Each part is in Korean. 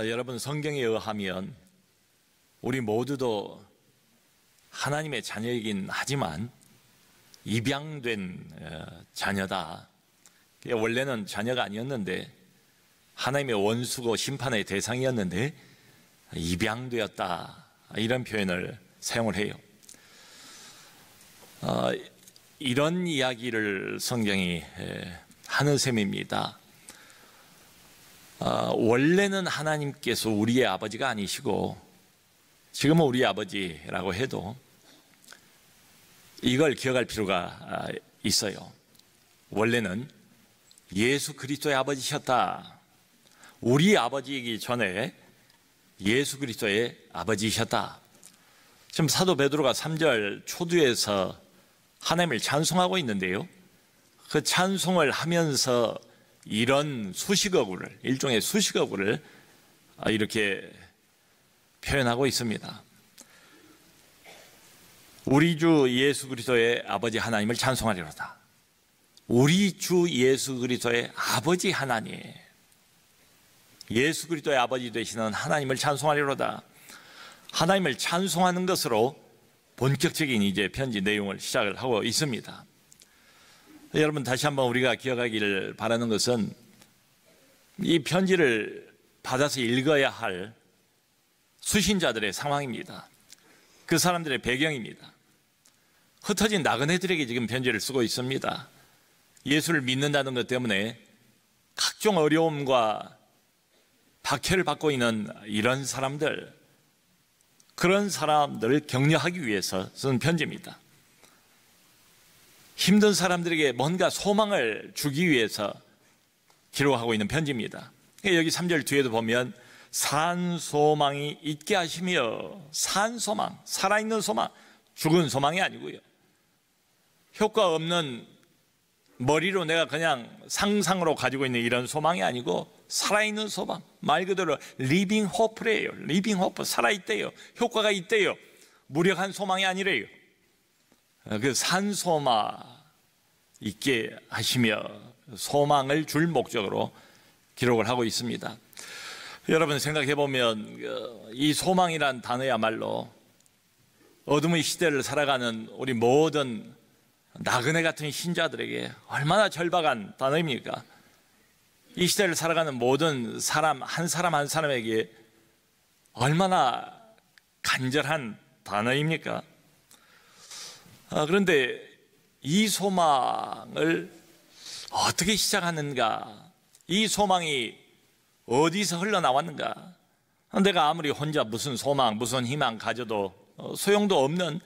여러분, 성경에 의하면 우리 모두도 하나님의 자녀이긴 하지만 입양된 자녀다. 원래는 자녀가 아니었는데 하나님의 원수고 심판의 대상이었는데 입양되었다, 이런 표현을 사용을 해요. 이런 이야기를 성경이 하는 셈입니다. 원래는 하나님께서 우리의 아버지가 아니시고 지금은 우리의 아버지라고 해도 이걸 기억할 필요가 있어요. 원래는 예수 그리스도의 아버지셨다. 우리 아버지이기 전에 예수 그리스도의 아버지이셨다. 지금 사도 베드로가 3절 초두에서 하나님을 찬송하고 있는데요, 그 찬송을 하면서 이런 수식어구를, 일종의 수식어구를 이렇게 표현하고 있습니다. 우리 주 예수 그리스도의 아버지 하나님을 찬송하리로다. 우리 주 예수 그리스도의 아버지 하나님, 예수 그리스도의 아버지 되시는 하나님을 찬송하리로다. 하나님을 찬송하는 것으로 본격적인 이제 편지 내용을 시작을 하고 있습니다. 여러분, 다시 한번 우리가 기억하기를 바라는 것은 이 편지를 받아서 읽어야 할 수신자들의 상황입니다. 그 사람들의 배경입니다. 흩어진 나그네들에게 지금 편지를 쓰고 있습니다. 예수를 믿는다는 것 때문에 각종 어려움과 박해를 받고 있는 이런 사람들, 그런 사람들을 격려하기 위해서 쓴 편지입니다. 힘든 사람들에게 뭔가 소망을 주기 위해서 기록하고 있는 편지입니다. 여기 3절 뒤에도 보면 산 소망이 있게 하시며, 산 소망, 살아있는 소망, 죽은 소망이 아니고요, 효과 없는 머리로 내가 그냥 상상으로 가지고 있는 이런 소망이 아니고 살아있는 소망, 말 그대로 리빙 호프래요. 리빙 호프, 살아있대요. 효과가 있대요. 무력한 소망이 아니래요. 그 산 소망 있게 하시며 소망을 줄 목적으로 기록을 하고 있습니다. 여러분, 생각해 보면 이 소망이란 단어야말로 어둠의 시대를 살아가는 우리 모든 나그네 같은 신자들에게 얼마나 절박한 단어입니까? 이 시대를 살아가는 모든 사람 한 사람에게 얼마나 간절한 단어입니까? 그런데 이 소망을 어떻게 시작하는가? 이 소망이 어디서 흘러나왔는가? 내가 아무리 혼자 무슨 소망, 무슨 희망 가져도 소용도 없는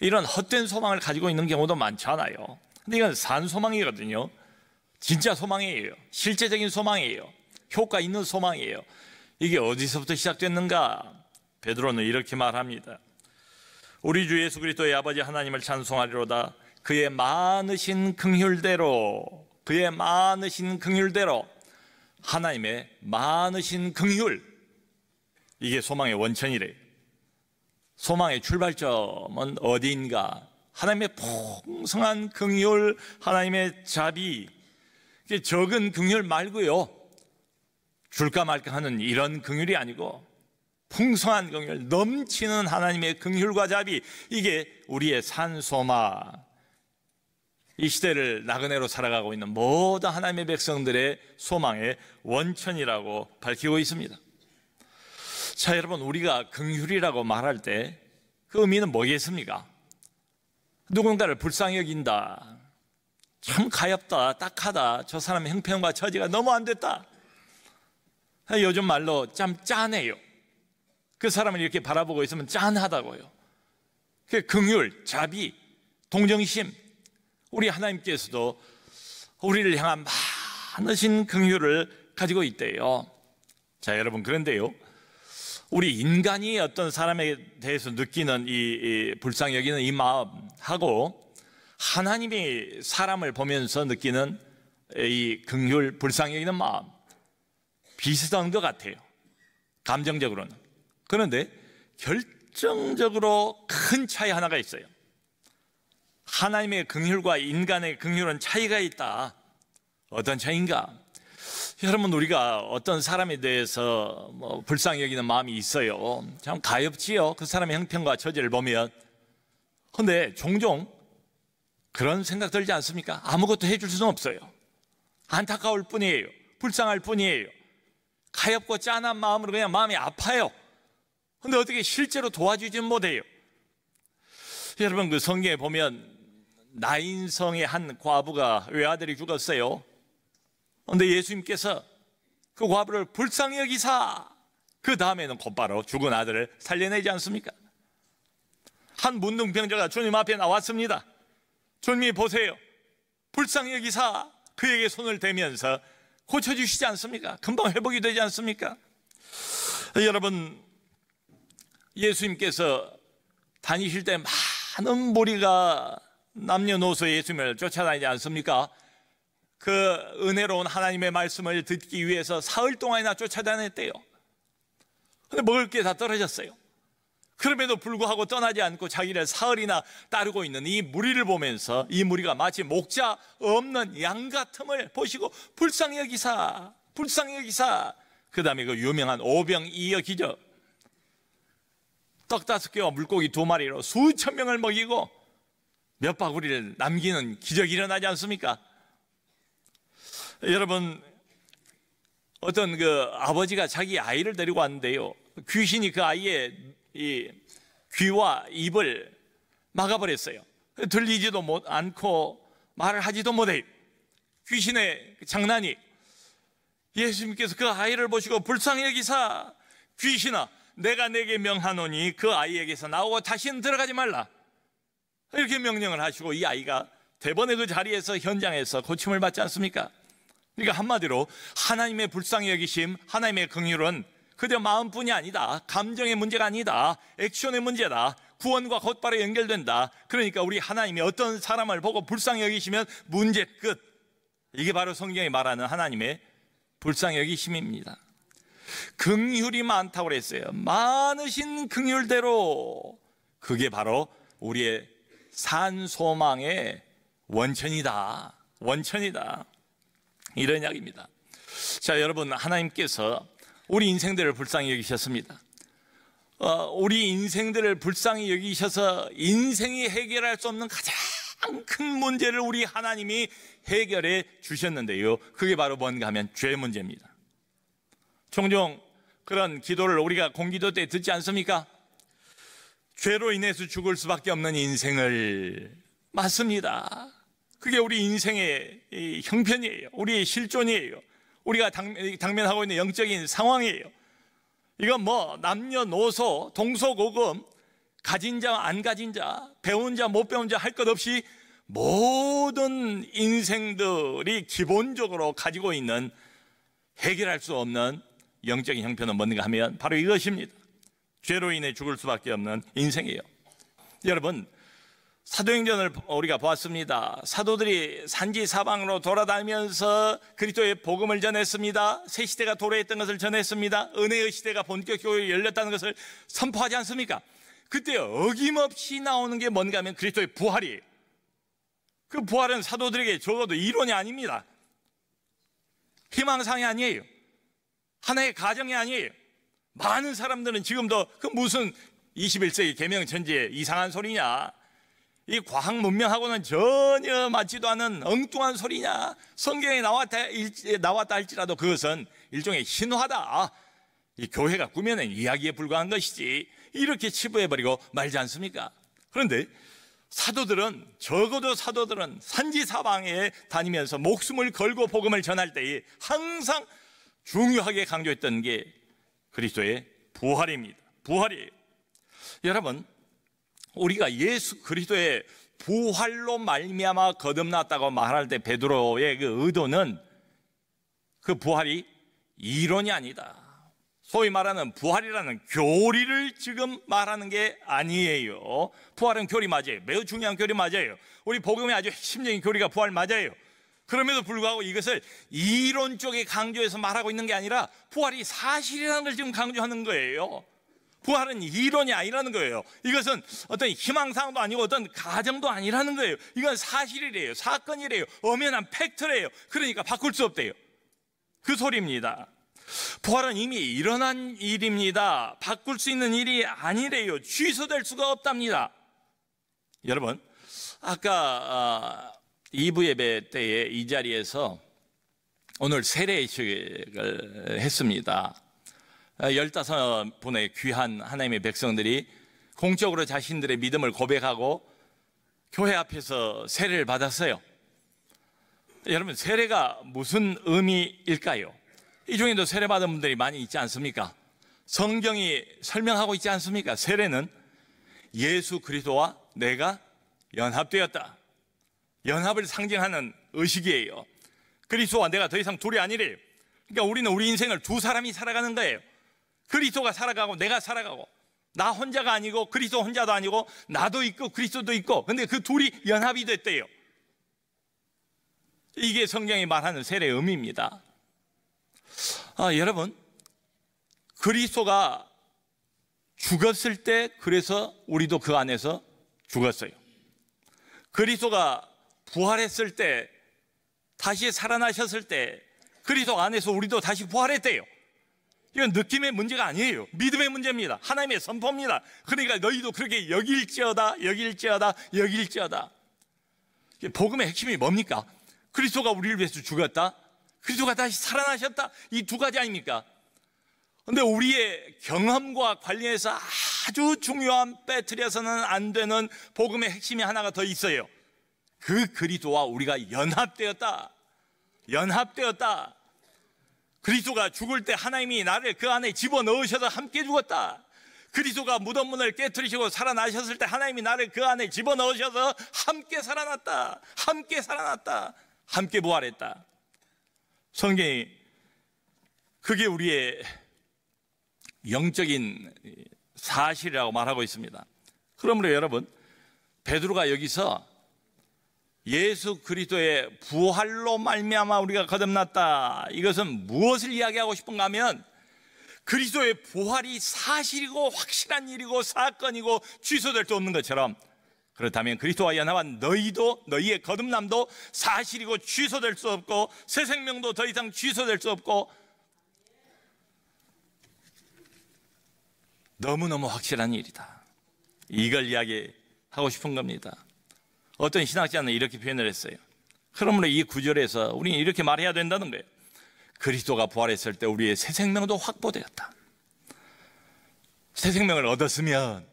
이런 헛된 소망을 가지고 있는 경우도 많잖아요. 근데 이건 산 소망이거든요. 진짜 소망이에요. 실제적인 소망이에요. 효과 있는 소망이에요. 이게 어디서부터 시작됐는가? 베드로는 이렇게 말합니다. 우리 주 예수 그리스도의 아버지 하나님을 찬송하리로다. 그의 많으신 긍휼대로, 그의 많으신 긍휼대로, 하나님의 많으신 긍휼, 이게 소망의 원천이래요. 소망의 출발점은 어디인가? 하나님의 풍성한 긍휼, 하나님의 자비, 이게 적은 긍휼 말고요, 줄까 말까 하는 이런 긍휼이 아니고 풍성한 긍휼, 넘치는 하나님의 긍휼과 자비, 이게 우리의 산 소망, 이 시대를 나그네로 살아가고 있는 모든 하나님의 백성들의 소망의 원천이라고 밝히고 있습니다. 자, 여러분, 우리가 긍휼이라고 말할 때 그 의미는 뭐겠습니까? 누군가를 불쌍히 여긴다, 참 가엾다, 딱하다, 저 사람의 형편과 처지가 너무 안 됐다, 요즘 말로 참 짠해요. 그 사람을 이렇게 바라보고 있으면 짠하다고요. 그 긍휼, 자비, 동정심, 우리 하나님께서도 우리를 향한 많으신 긍휼을 가지고 있대요. 자, 여러분, 그런데요, 우리 인간이 어떤 사람에 대해서 느끼는 이 불쌍히 여기는 이 마음하고 하나님이 사람을 보면서 느끼는 이 긍휼, 불쌍히 여기는 마음 비슷한 것 같아요, 감정적으로는. 그런데 결정적으로 큰 차이 하나가 있어요. 하나님의 긍휼과 인간의 긍휼은 차이가 있다. 어떤 차이인가? 여러분, 우리가 어떤 사람에 대해서 불쌍히 여기는 마음이 있어요. 참 가엾지요. 그 사람의 형편과 처지를 보면. 그런데 종종 그런 생각 들지 않습니까? 아무것도 해줄 수는 없어요. 안타까울 뿐이에요. 불쌍할 뿐이에요. 가엾고 짠한 마음으로 그냥 마음이 아파요. 그런데 어떻게 실제로 도와주지는 못해요. 여러분, 그 성경에 보면 나인성의 한 과부가 외아들이 죽었어요. 그런데 예수님께서 그 과부를 불쌍히 여기사 그 다음에는 곧바로 죽은 아들을 살려내지 않습니까? 한 문둥병자가 주님 앞에 나왔습니다. 주님이 보세요, 불쌍히 여기사 그에게 손을 대면서 고쳐주시지 않습니까? 금방 회복이 되지 않습니까? 여러분, 예수님께서 다니실 때 많은 무리가 남녀노소 예수님을 쫓아다니지 않습니까? 그 은혜로운 하나님의 말씀을 듣기 위해서 사흘 동안이나 쫓아다녔대요. 근데 먹을 게 다 떨어졌어요. 그럼에도 불구하고 떠나지 않고 자기를 사흘이나 따르고 있는 이 무리를 보면서 이 무리가 마치 목자 없는 양 같음을 보시고 불쌍히 여기사, 불쌍히 여기사. 그 다음에 그 유명한 오병이어 기적, 떡 5개와 물고기 2마리로 수천 명을 먹이고 몇 바구리를 남기는 기적이 일어나지 않습니까? 여러분, 어떤 그 아버지가 자기 아이를 데리고 왔는데요, 귀신이 그 아이의 이 귀와 입을 막아버렸어요. 들리지도 않고 말을 하지도 못해요. 귀신의 장난이. 예수님께서 그 아이를 보시고 불쌍히 여기사, 귀신아 내가 내게 명하노니 그 아이에게서 나오고 다시는 들어가지 말라, 이렇게 명령을 하시고 이 아이가 대번에 그 자리에서 현장에서 고침을 받지 않습니까? 그러니까 한마디로 하나님의 불쌍히 여기심, 하나님의 긍휼은 그저 마음뿐이 아니다. 감정의 문제가 아니다. 액션의 문제다. 구원과 곧바로 연결된다. 그러니까 우리 하나님이 어떤 사람을 보고 불쌍히 여기시면 문제 끝. 이게 바로 성경이 말하는 하나님의 불쌍히 여기심입니다. 긍휼이 많다고 그랬어요. 많으신 긍휼대로. 그게 바로 우리의 산소망의 원천이다. 원천이다. 이런 이야기입니다. 자, 여러분, 하나님께서 우리 인생들을 불쌍히 여기셨습니다. 우리 인생들을 불쌍히 여기셔서 인생이 해결할 수 없는 가장 큰 문제를 우리 하나님이 해결해 주셨는데요, 그게 바로 뭔가 하면 죄 문제입니다. 종종 그런 기도를 우리가 공기도 때 듣지 않습니까? 죄로 인해서 죽을 수밖에 없는 인생을. 맞습니다. 그게 우리 인생의 형편이에요. 우리의 실존이에요. 우리가 당면하고 있는 영적인 상황이에요. 이건 남녀노소, 동서고금, 가진 자, 안 가진 자, 배운 자, 못 배운 자 할 것 없이 모든 인생들이 기본적으로 가지고 있는 해결할 수 없는 영적인 형편은 뭔가 하면 바로 이것입니다. 죄로 인해 죽을 수밖에 없는 인생이에요. 여러분, 사도행전을 우리가 보았습니다. 사도들이 산지사방으로 돌아다니면서 그리스도의 복음을 전했습니다. 새 시대가 도래했던 것을 전했습니다. 은혜의 시대가 본격적으로 열렸다는 것을 선포하지 않습니까? 그때 어김없이 나오는 게 뭔가 하면 그리스도의 부활이에요. 그 부활은 사도들에게 적어도 이론이 아닙니다. 희망상이 아니에요. 하나의 가정이 아니에요. 많은 사람들은 지금도 그 무슨 21세기 개명천지의 이상한 소리냐, 이 과학 문명하고는 전혀 맞지도 않은 엉뚱한 소리냐, 성경에 나왔다 할지라도 그것은 일종의 신화다, 이 교회가 꾸며낸 이야기에 불과한 것이지, 이렇게 치부해버리고 말지 않습니까? 그런데 적어도 사도들은 산지사방에 다니면서 목숨을 걸고 복음을 전할 때에 항상 중요하게 강조했던 게 그리스도의 부활입니다. 부활이에요. 여러분, 우리가 예수 그리스도의 부활로 말미암아 거듭났다고 말할 때 베드로의 그 의도는 그 부활이 이론이 아니다. 소위 말하는 부활이라는 교리를 지금 말하는 게 아니에요. 부활은 교리 맞아요. 매우 중요한 교리 맞아요. 우리 복음의 아주 핵심적인 교리가 부활 맞아요. 그럼에도 불구하고 이것을 이론 쪽에 강조해서 말하고 있는 게 아니라 부활이 사실이라는 걸 지금 강조하는 거예요. 부활은 이론이 아니라는 거예요. 이것은 어떤 희망사항도 아니고 어떤 가정도 아니라는 거예요. 이건 사실이래요. 사건이래요. 엄연한 팩트래요. 그러니까 바꿀 수 없대요. 그 소리입니다. 부활은 이미 일어난 일입니다. 바꿀 수 있는 일이 아니래요. 취소될 수가 없답니다. 여러분, 아까 2부 예배 때에 이 자리에서 오늘 세례식을 했습니다. 15분의 귀한 하나님의 백성들이 공적으로 자신들의 믿음을 고백하고 교회 앞에서 세례를 받았어요. 여러분, 세례가 무슨 의미일까요? 이 중에도 세례 받은 분들이 많이 있지 않습니까? 성경이 설명하고 있지 않습니까? 세례는 예수 그리스도와 내가 연합되었다. 연합을 상징하는 의식이에요. 그리스도와 내가 더 이상 둘이 아니래요. 그러니까 우리는 우리 인생을 두 사람이 살아가는 거예요. 그리스도가 살아가고 내가 살아가고, 나 혼자가 아니고 그리스도 혼자도 아니고 나도 있고 그리스도도 있고, 근데 그 둘이 연합이 됐대요. 이게 성경이 말하는 세례의 의미입니다. 여러분, 그리스도가 죽었을 때 그래서 우리도 그 안에서 죽었어요. 그리스도가 부활했을 때, 다시 살아나셨을 때 그리스도 안에서 우리도 다시 부활했대요. 이건 느낌의 문제가 아니에요. 믿음의 문제입니다. 하나님의 선포입니다. 그러니까 너희도 그렇게 여길지어다, 여길지어다, 여길지어다. 복음의 핵심이 뭡니까? 그리스도가 우리를 위해서 죽었다, 그리스도가 다시 살아나셨다, 이 두 가지 아닙니까? 그런데 우리의 경험과 관련해서 아주 중요한, 빼뜨려서는 안 되는 복음의 핵심이 하나가 더 있어요. 그 그리스도와 우리가 연합되었다. 연합되었다. 그리스도가 죽을 때 하나님이 나를 그 안에 집어넣으셔서 함께 죽었다. 그리스도가 무덤 문을 깨트리시고 살아나셨을 때 하나님이 나를 그 안에 집어넣으셔서 함께 살아났다. 함께 살아났다. 함께 부활했다. 성경이 그게 우리의 영적인 사실이라고 말하고 있습니다. 그러므로 여러분, 베드로가 여기서 예수 그리스도의 부활로 말미암아 우리가 거듭났다, 이것은 무엇을 이야기하고 싶은가 하면, 그리스도의 부활이 사실이고 확실한 일이고 사건이고 취소될 수 없는 것처럼, 그렇다면 그리스도와 연합한 너희도, 너희의 거듭남도 사실이고 취소될 수 없고, 새 생명도 더 이상 취소될 수 없고, 너무너무 확실한 일이다. 이걸 이야기하고 싶은 겁니다. 어떤 신학자는 이렇게 표현을 했어요. 그러므로 이 구절에서 우리는 이렇게 말해야 된다는 거예요. 그리스도가 부활했을 때 우리의 새 생명도 확보되었다. 새 생명을 얻었으면,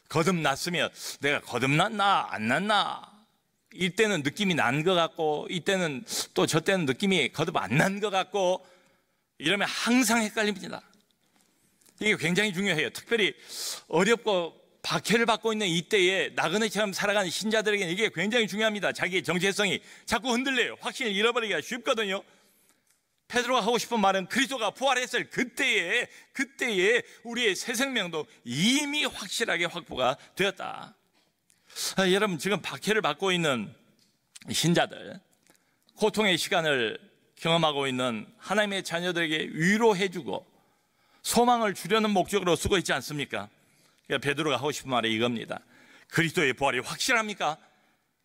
거듭났으면, 내가 거듭났나 안 났나, 이때는 느낌이 난 것 같고 이때는 또 저 때는 느낌이 거듭 안 난 것 같고, 이러면 항상 헷갈립니다. 이게 굉장히 중요해요. 특별히 어렵고 박해를 받고 있는 이때에 나그네처럼 살아가는 신자들에게는 이게 굉장히 중요합니다. 자기의 정체성이 자꾸 흔들려요. 확신을 잃어버리기가 쉽거든요. 베드로가 하고 싶은 말은 그리스도가 부활했을 그때에 우리의 새 생명도 이미 확실하게 확보가 되었다. 여러분, 지금 박해를 받고 있는 신자들, 고통의 시간을 경험하고 있는 하나님의 자녀들에게 위로해주고 소망을 주려는 목적으로 쓰고 있지 않습니까? 그러니까 베드로가 하고 싶은 말이 이겁니다. 그리스도의 부활이 확실합니까?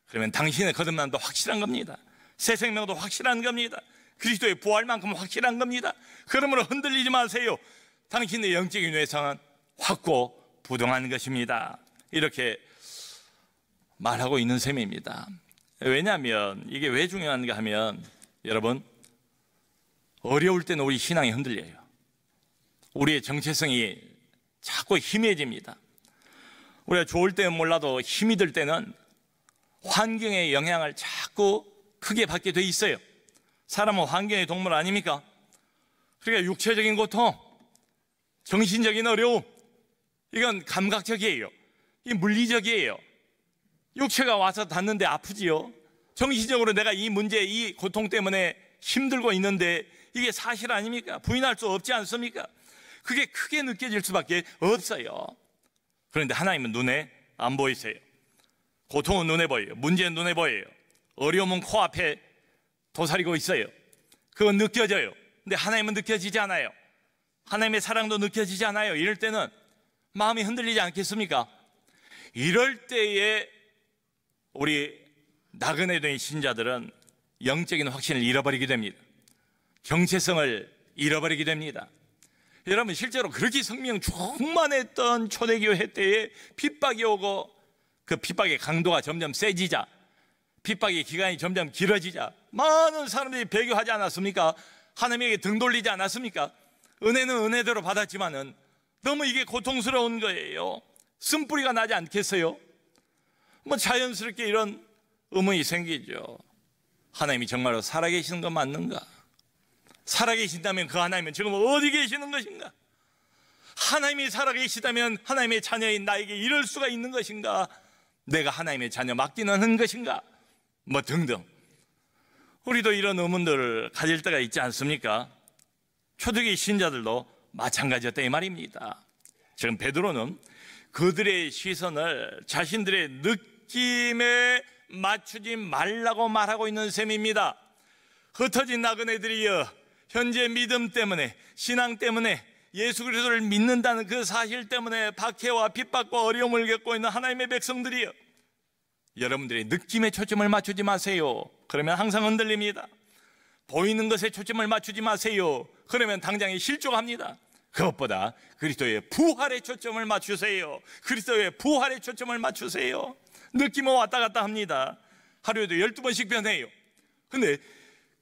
그러면 당신의 거듭남도 확실한 겁니다. 새 생명도 확실한 겁니다. 그리스도의 부활만큼 확실한 겁니다. 그러므로 흔들리지 마세요. 당신의 영적인 외상은 확고부동한 것입니다. 이렇게 말하고 있는 셈입니다. 왜냐하면 이게 왜 중요한가 하면, 여러분, 어려울 때는 우리 신앙이 흔들려요. 우리의 정체성이 자꾸 희미해집니다. 우리가 좋을 때는 몰라도 힘이 들 때는 환경의 영향을 자꾸 크게 받게 돼 있어요. 사람은 환경의 동물 아닙니까? 그러니까 육체적인 고통, 정신적인 어려움, 이건 감각적이에요. 이게 물리적이에요. 육체가 와서 닿는데 아프지요. 정신적으로 내가 이 문제, 이 고통 때문에 힘들고 있는데 이게 사실 아닙니까? 부인할 수 없지 않습니까? 그게 크게 느껴질 수밖에 없어요. 그런데 하나님은 눈에 안 보이세요. 고통은 눈에 보여요. 문제는 눈에 보여요. 어려움은 코앞에 도사리고 있어요. 그건 느껴져요. 근데 하나님은 느껴지지 않아요. 하나님의 사랑도 느껴지지 않아요. 이럴 때는 마음이 흔들리지 않겠습니까? 이럴 때에 우리 나그네 된 신자들은 영적인 확신을 잃어버리게 됩니다. 정체성을 잃어버리게 됩니다. 여러분, 실제로 그렇게 성령 충만했던 초대교회 때에 핍박이 오고 그 핍박의 강도가 점점 세지자, 핍박의 기간이 점점 길어지자 많은 사람들이 배교하지 않았습니까? 하나님에게 등 돌리지 않았습니까? 은혜는 은혜대로 받았지만은 너무 이게 고통스러운 거예요. 쓴뿌리가 나지 않겠어요? 뭐 자연스럽게 이런 의문이 생기죠. 하나님이 정말로 살아계시는 건 맞는가? 살아계신다면 그 하나님은 지금 어디 계시는 것인가? 하나님이 살아계시다면 하나님의 자녀인 나에게 이럴 수가 있는 것인가? 내가 하나님의 자녀 맞기는 한 것인가? 뭐 등등. 우리도 이런 의문들을 가질 때가 있지 않습니까? 초대교회 신자들도 마찬가지였다 이 말입니다. 지금 베드로는 그들의 시선을 자신들의 느낌에 맞추지 말라고 말하고 있는 셈입니다. 흩어진 나그네들이여, 현재 믿음 때문에, 신앙 때문에, 예수 그리스도를 믿는다는 그 사실 때문에 박해와 핍박과 어려움을 겪고 있는 하나님의 백성들이여, 여러분들의 느낌에 초점을 맞추지 마세요. 그러면 항상 흔들립니다. 보이는 것에 초점을 맞추지 마세요. 그러면 당장에 실족합니다. 그것보다 그리스도의 부활에 초점을 맞추세요. 그리스도의 부활에 초점을 맞추세요. 느낌은 왔다 갔다 합니다. 하루에도 12번씩 변해요. 근데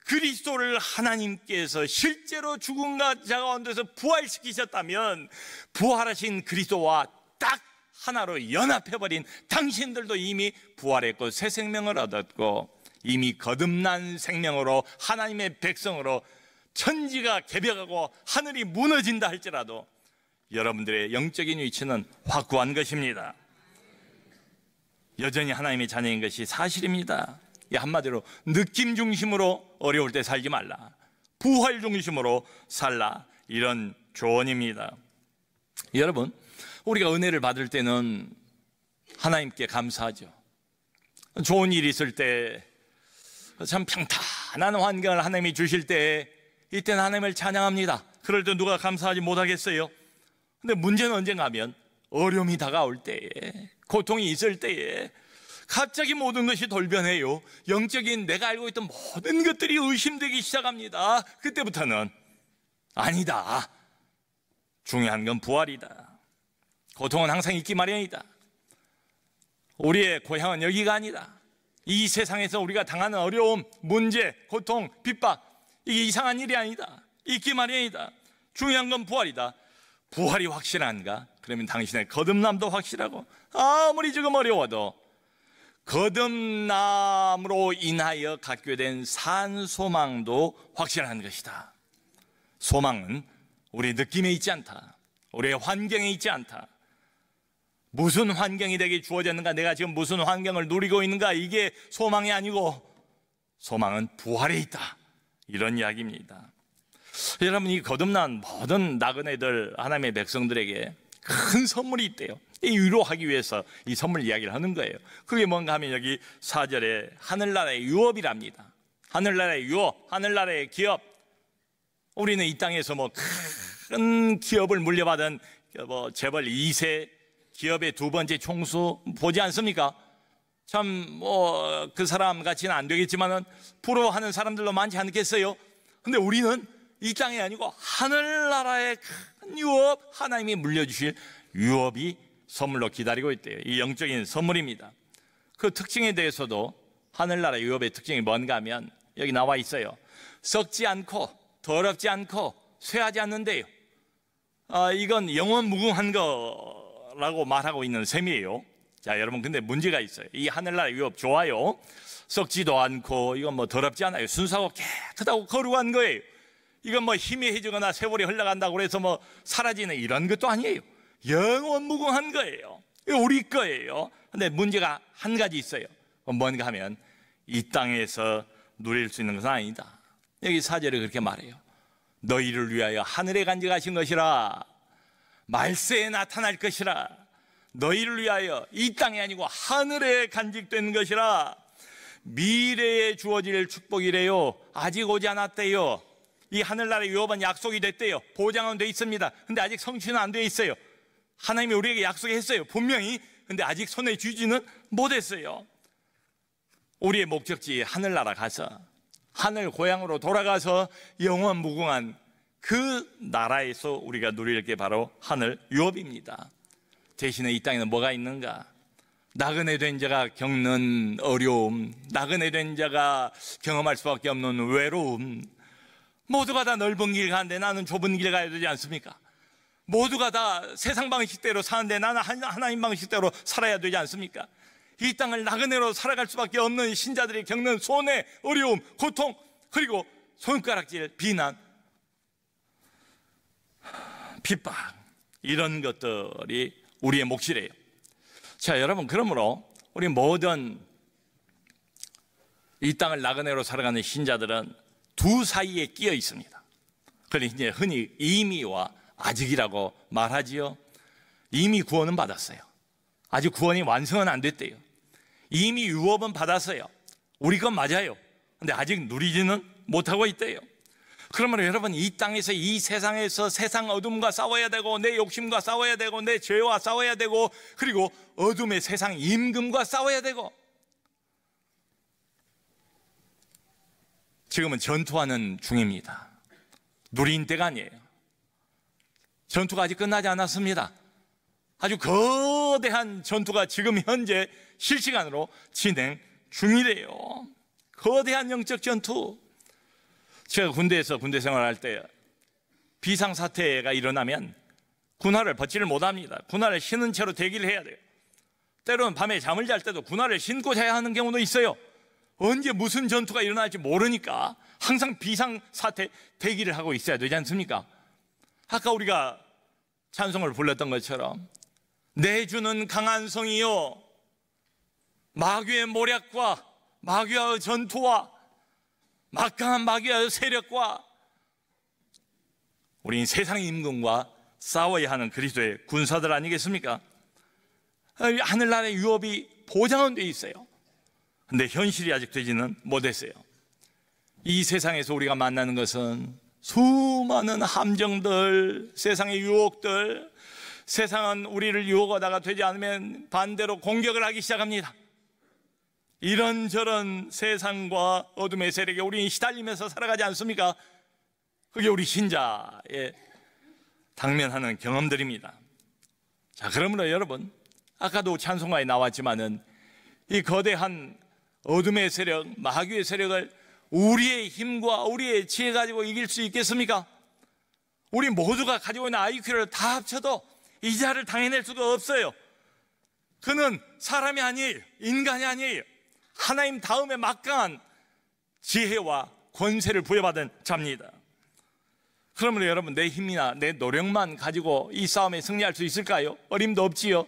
그리스도를 하나님께서 실제로 죽은 자 가운데서 부활시키셨다면 부활하신 그리스도와 딱 하나로 연합해버린 당신들도 이미 부활했고 새 생명을 얻었고 이미 거듭난 생명으로 하나님의 백성으로 천지가 개벽하고 하늘이 무너진다 할지라도 여러분들의 영적인 위치는 확고한 것입니다. 여전히 하나님의 자녀인 것이 사실입니다. 한마디로 느낌 중심으로 어려울 때 살지 말라, 부활 중심으로 살라, 이런 조언입니다. 여러분, 우리가 은혜를 받을 때는 하나님께 감사하죠. 좋은 일이 있을 때, 참 평탄한 환경을 하나님이 주실 때 이때는 하나님을 찬양합니다. 그럴 때 누가 감사하지 못하겠어요? 근데 문제는 언젠가 하면 어려움이 다가올 때에, 고통이 있을 때에 갑자기 모든 것이 돌변해요. 영적인 내가 알고 있던 모든 것들이 의심되기 시작합니다. 그때부터는 아니다, 중요한 건 부활이다, 고통은 항상 있기 마련이다, 우리의 고향은 여기가 아니다, 이 세상에서 우리가 당하는 어려움, 문제, 고통, 핍박, 이게 이상한 일이 아니다, 있기 마련이다, 중요한 건 부활이다. 부활이 확실한가? 그러면 당신의 거듭남도 확실하고, 아무리 지금 어려워도 거듭남으로 인하여 갖게 된 산소망도 확실한 것이다. 소망은 우리 느낌에 있지 않다, 우리의 환경에 있지 않다. 무슨 환경이 내게 주어졌는가, 내가 지금 무슨 환경을 누리고 있는가, 이게 소망이 아니고 소망은 부활에 있다, 이런 이야기입니다. 여러분, 이 거듭난 모든 나그네들, 하나님의 백성들에게 큰 선물이 있대요. 이 위로하기 위해서 이 선물 이야기를 하는 거예요. 그게 뭔가 하면 여기 4절에 하늘나라의 유업이랍니다. 하늘나라의 유업, 하늘나라의 기업. 우리는 이 땅에서 뭐 큰 기업을 물려받은 뭐 재벌 2세, 기업의 두 번째 총수 보지 않습니까? 참 뭐 그 사람 같이는 안 되겠지만은 부러워하는 사람들도 많지 않겠어요? 근데 우리는 이 땅이 아니고 하늘나라의 큰 유업, 하나님이 물려주실 유업이 선물로 기다리고 있대요. 이 영적인 선물입니다. 그 특징에 대해서도 하늘나라 유업의 특징이 뭔가 하면 여기 나와 있어요. 썩지 않고 더럽지 않고 쇠하지 않는데요. 이건 영원 무궁한 거라고 말하고 있는 셈이에요. 자, 여러분, 근데 문제가 있어요. 이 하늘나라 유업 좋아요. 썩지도 않고 이건 뭐 더럽지 않아요. 순수하고 깨끗하고 거룩한 거예요. 이건 뭐 희미해지거나 세월이 흘러간다고 해서 뭐 사라지는 이런 것도 아니에요. 영원 무궁한 거예요. 이거 우리 거예요. 근데 문제가 한 가지 있어요. 뭔가 하면 이 땅에서 누릴 수 있는 것은 아니다. 여기 4절에 그렇게 말해요. 너희를 위하여 하늘에 간직하신 것이라, 말세에 나타날 것이라. 너희를 위하여 이 땅이 아니고 하늘에 간직된 것이라. 미래에 주어질 축복이래요. 아직 오지 않았대요. 이 하늘나라의 유업은 약속이 됐대요. 보장은 돼 있습니다. 근데 아직 성취는 안 돼 있어요. 하나님이 우리에게 약속했어요, 분명히. 근데 아직 손에 쥐지는 못했어요. 우리의 목적지 하늘나라 가서 하늘 고향으로 돌아가서 영원 무궁한 그 나라에서 우리가 누릴 게 바로 하늘 유업입니다. 대신에 이 땅에는 뭐가 있는가? 나그네 된 자가 겪는 어려움, 나그네 된 자가 경험할 수밖에 없는 외로움, 모두가 다 넓은 길 가는데 나는 좁은 길 가야 되지 않습니까? 모두가 다 세상 방식대로 사는데 나는 하나님 방식대로 살아야 되지 않습니까? 이 땅을 나그네로 살아갈 수밖에 없는 신자들이 겪는 손해, 어려움, 고통, 그리고 손가락질, 비난, 핍박, 이런 것들이 우리의 몫이래요. 자, 여러분, 그러므로 우리 모든 이 땅을 나그네로 살아가는 신자들은 두 사이에 끼어 있습니다. 그래서 이제 흔히 이미와 아직이라고 말하지요. 이미 구원은 받았어요. 아직 구원이 완성은 안 됐대요. 이미 유업은 받았어요. 우리 건 맞아요. 근데 아직 누리지는 못하고 있대요. 그러면 여러분, 이 땅에서, 이 세상에서 세상 어둠과 싸워야 되고, 내 욕심과 싸워야 되고, 내 죄와 싸워야 되고, 그리고 어둠의 세상 임금과 싸워야 되고, 지금은 전투하는 중입니다. 누린 때가 아니에요. 전투가 아직 끝나지 않았습니다. 아주 거대한 전투가 지금 현재 실시간으로 진행 중이래요. 거대한 영적 전투. 제가 군대에서 군대 생활할 때 비상사태가 일어나면 군화를 벗지를 못합니다. 군화를 신은 채로 대기를 해야 돼요. 때로는 밤에 잠을 잘 때도 군화를 신고 자야 하는 경우도 있어요. 언제 무슨 전투가 일어날지 모르니까 항상 비상사태 대기를 하고 있어야 되지 않습니까? 아까 우리가 찬송을 불렀던 것처럼 내주는 강한 성이요, 마귀의 모략과 마귀와의 전투와 막강한 마귀와의 세력과 우린 세상의 임금과 싸워야 하는 그리스도의 군사들 아니겠습니까? 하늘나라의 유업이 보장은 돼 있어요. 근데 현실이 아직 되지는 못했어요. 이 세상에서 우리가 만나는 것은 수많은 함정들, 세상의 유혹들, 세상은 우리를 유혹하다가 되지 않으면 반대로 공격을 하기 시작합니다. 이런저런 세상과 어둠의 세력에 우리는 시달리면서 살아가지 않습니까? 그게 우리 신자의 당면하는 경험들입니다. 자, 그러므로 여러분, 아까도 찬송가에 나왔지만은 이 거대한 어둠의 세력, 마귀의 세력을 우리의 힘과 우리의 지혜 가지고 이길 수 있겠습니까? 우리 모두가 가지고 있는 IQ를 다 합쳐도 이 자를 당해낼 수가 없어요. 그는 사람이 아니에요. 인간이 아니에요. 하나님 다음에 막강한 지혜와 권세를 부여받은 자입니다. 그러면 여러분, 내 힘이나 내 노력만 가지고 이 싸움에 승리할 수 있을까요? 어림도 없지요.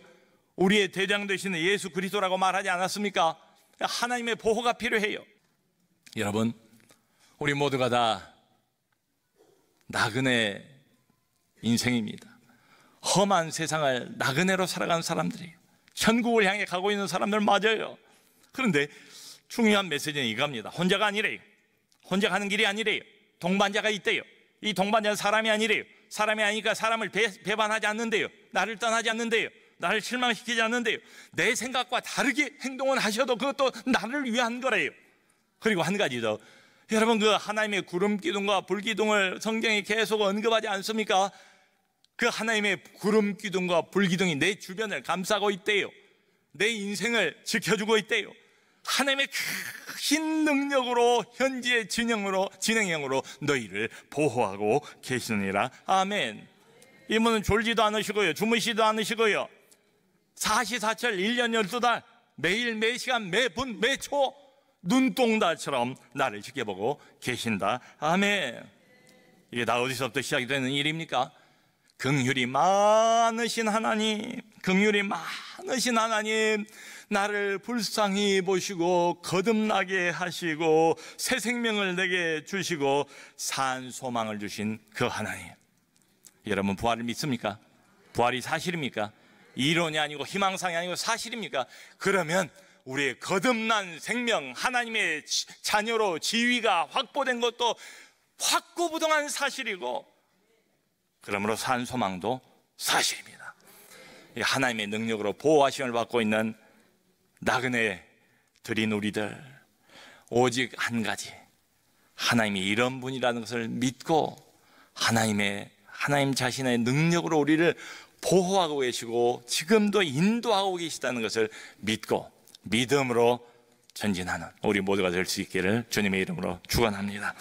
우리의 대장 되시는 예수 그리스도라고 말하지 않았습니까? 하나님의 보호가 필요해요. 여러분, 우리 모두가 다 나그네 인생입니다. 험한 세상을 나그네로 살아가는 사람들이에요. 천국을 향해 가고 있는 사람들 맞아요. 그런데 중요한 메시지는 이겁니다. 혼자가 아니래요. 혼자 가는 길이 아니래요. 동반자가 있대요. 이 동반자는 사람이 아니래요. 사람이 아니니까 사람을 배반하지 않는데요. 나를 떠나지 않는데요. 나를 실망시키지 않는데요. 내 생각과 다르게 행동은 하셔도 그것도 나를 위한 거래요. 그리고 한 가지 더, 여러분, 그 하나님의 구름 기둥과 불 기둥을 성경에 계속 언급하지 않습니까? 그 하나님의 구름 기둥과 불 기둥이 내 주변을 감싸고 있대요. 내 인생을 지켜주고 있대요. 하나님의 큰 능력으로, 현지의 진행형으로 너희를 보호하고 계시느니라. 아멘. 이분은 졸지도 않으시고요, 주무시지도 않으시고요, 사시사철 1년 12달 매일 매시간 매분 매초 눈동자처럼 나를 지켜보고 계신다. 아멘. 이게 다 어디서부터 시작이 되는 일입니까? 긍휼이 많으신 하나님, 긍휼이 많으신 하나님, 나를 불쌍히 보시고 거듭나게 하시고 새 생명을 내게 주시고 산 소망을 주신 그 하나님. 여러분, 부활을 믿습니까? 부활이 사실입니까? 이론이 아니고 희망상이 아니고 사실입니까? 그러면 우리의 거듭난 생명, 하나님의 자녀로 지위가 확보된 것도 확고부동한 사실이고, 그러므로 산 소망도 사실입니다. 하나님의 능력으로 보호하심을 받고 있는 나그네 들인 우리들, 오직 한 가지, 하나님이 이런 분이라는 것을 믿고 하나님 자신의 능력으로 우리를 보호하고 계시고 지금도 인도하고 계시다는 것을 믿고 믿음으로 전진하는 우리 모두가 될 수 있기를 주님의 이름으로 축원합니다.